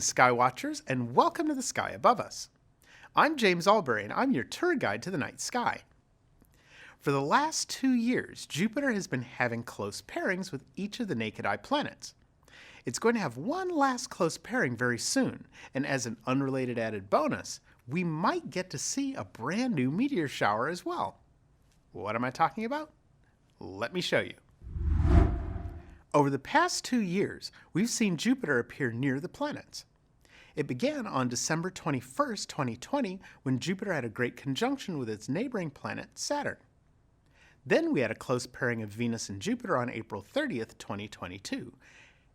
Sky Watchers, and welcome to the sky above us. I'm James Albury, and I'm your tour guide to the night sky. For the last 2 years, Jupiter has been having close pairings with each of the naked eye planets. It's going to have one last close pairing very soon, and as an unrelated added bonus, we might get to see a brand new meteor shower as well. What am I talking about? Let me show you. Over the past 2 years, we've seen Jupiter appear near the planets. It began on December 21st, 2020, when Jupiter had a great conjunction with its neighboring planet, Saturn. Then we had a close pairing of Venus and Jupiter on April 30th, 2022.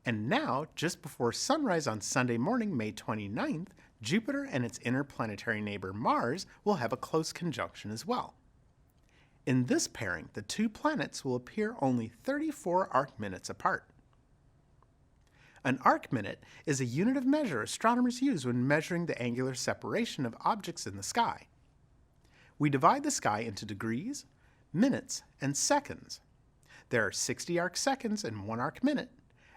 And now, just before sunrise on Sunday morning, May 29th, Jupiter and its interplanetary neighbor Mars will have a close conjunction as well. In this pairing, the two planets will appear only 34 arc-minutes apart. An arc-minute is a unit of measure astronomers use when measuring the angular separation of objects in the sky. We divide the sky into degrees, minutes, and seconds. There are 60 arc-seconds in 1 arc-minute,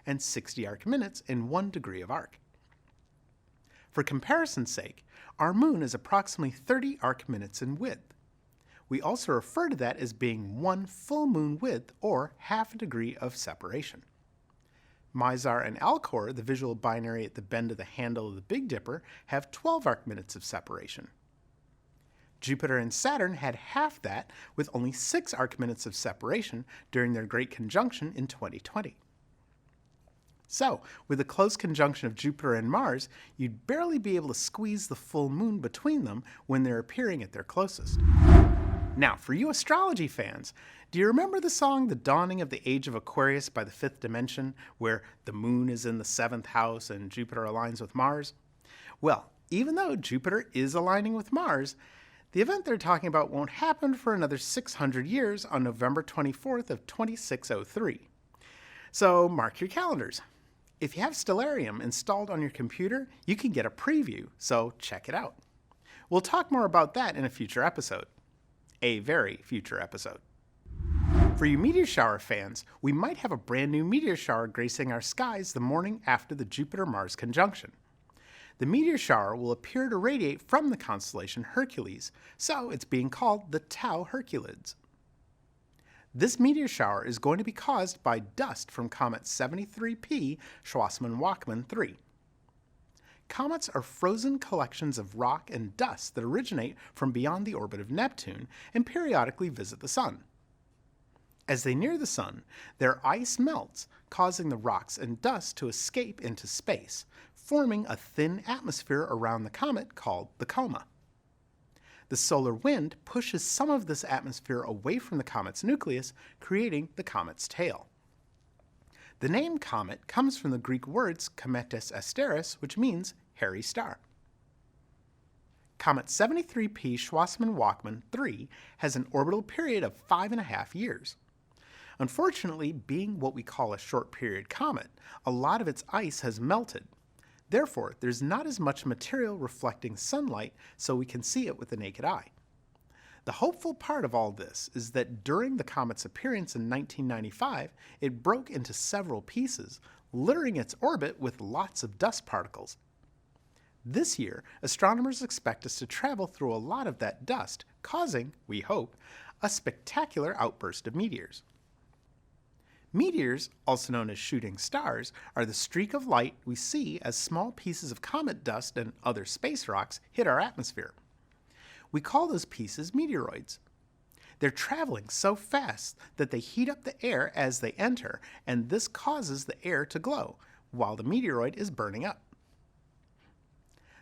and 60 arc-minutes in 1 degree of arc. For comparison's sake, our moon is approximately 30 arc-minutes in width. We also refer to that as being 1 full moon width, or half a degree of separation. Mizar and Alcor, the visual binary at the bend of the handle of the Big Dipper, have 12 arc-minutes of separation. Jupiter and Saturn had half that, with only 6 arc-minutes of separation during their great conjunction in 2020. So, with the close conjunction of Jupiter and Mars, you'd barely be able to squeeze the full moon between them when they're appearing at their closest. Now, for you astrology fans, do you remember the song The Dawning of the Age of Aquarius by the Fifth Dimension, where the moon is in the 7th house and Jupiter aligns with Mars? Well, even though Jupiter is aligning with Mars, the event they're talking about won't happen for another 600 years on November 24th of 2603. So mark your calendars. If you have Stellarium installed on your computer, you can get a preview, so check it out. We'll talk more about that in a future episode. A very future episode. For you meteor shower fans, we might have a brand new meteor shower gracing our skies the morning after the Jupiter-Mars conjunction. The meteor shower will appear to radiate from the constellation Hercules, so it's being called the TSAU Herculids. This meteor shower is going to be caused by dust from comet 73P Schwarzmann-Wachmann 3. Comets are frozen collections of rock and dust that originate from beyond the orbit of Neptune and periodically visit the Sun. As they near the Sun, their ice melts, causing the rocks and dust to escape into space, forming a thin atmosphere around the comet called the coma. The solar wind pushes some of this atmosphere away from the comet's nucleus, creating the comet's tail. The name comet comes from the Greek words kometes asteris, which means hairy star. Comet 73P Schwarzmann-Wachmann 3 has an orbital period of 5.5 years. Unfortunately, being what we call a short period comet, a lot of its ice has melted. Therefore, there's not as much material reflecting sunlight so we can see it with the naked eye. The hopeful part of all this is that during the comet's appearance in 1995, it broke into several pieces, littering its orbit with lots of dust particles. This year, astronomers expect us to travel through a lot of that dust, causing, we hope, a spectacular outburst of meteors. Meteors, also known as shooting stars, are the streak of light we see as small pieces of comet dust and other space rocks hit our atmosphere. We call those pieces meteoroids. They're traveling so fast that they heat up the air as they enter, and this causes the air to glow, while the meteoroid is burning up.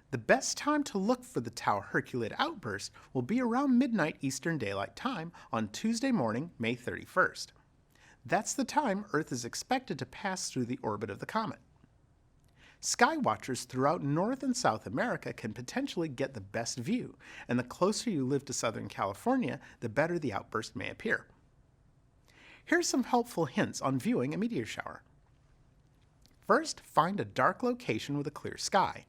The best time to look for the TSAU Herculid outburst will be around midnight Eastern Daylight Time on Tuesday morning, May 31st. That's the time Earth is expected to pass through the orbit of the comet. Sky watchers throughout North and South America can potentially get the best view, and the closer you live to Southern California, the better the outburst may appear. Here's some helpful hints on viewing a meteor shower. First, find a dark location with a clear sky.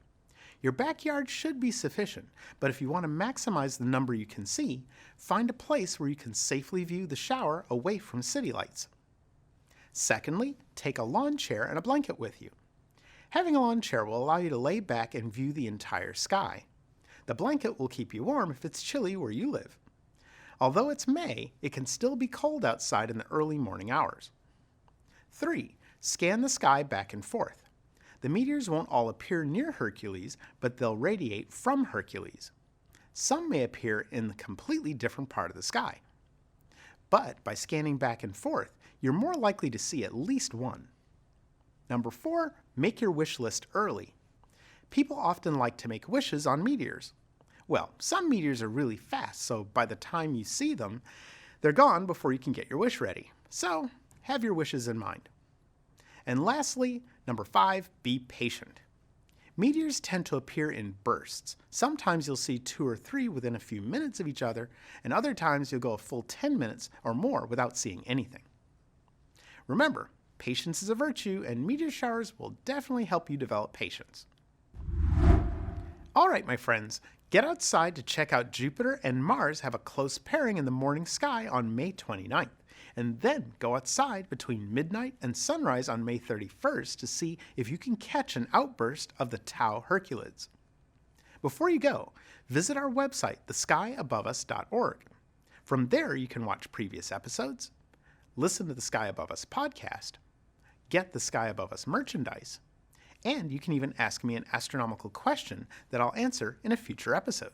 Your backyard should be sufficient, but if you want to maximize the number you can see, find a place where you can safely view the shower away from city lights. Secondly, take a lawn chair and a blanket with you. Having a lawn chair will allow you to lay back and view the entire sky. The blanket will keep you warm if it's chilly where you live. Although it's May, it can still be cold outside in the early morning hours. 3. Scan the sky back and forth. The meteors won't all appear near Hercules, but they'll radiate from Hercules. Some may appear in a completely different part of the sky. But by scanning back and forth, you're more likely to see at least one. Number 4, make your wish list early. People often like to make wishes on meteors. Well, some meteors are really fast, so by the time you see them, they're gone before you can get your wish ready. So, have your wishes in mind. And lastly, number 5, be patient. Meteors tend to appear in bursts. Sometimes you'll see 2 or 3 within a few minutes of each other, and other times you'll go a full 10 minutes or more without seeing anything. Remember, patience is a virtue, and meteor showers will definitely help you develop patience. All right, my friends, get outside to check out Jupiter and Mars have a close pairing in the morning sky on May 29th, and then go outside between midnight and sunrise on May 31st to see if you can catch an outburst of the TSAU Herculids. Before you go, visit our website, theskyaboveus.org. From there, you can watch previous episodes, listen to the Sky Above Us podcast, get the Sky Above Us merchandise, and you can even ask me an astronomical question that I'll answer in a future episode.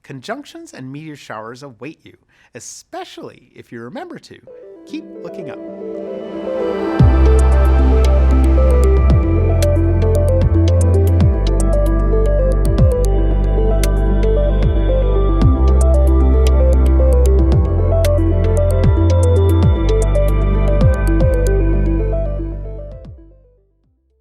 Conjunctions and meteor showers await you, especially if you remember to keep looking up.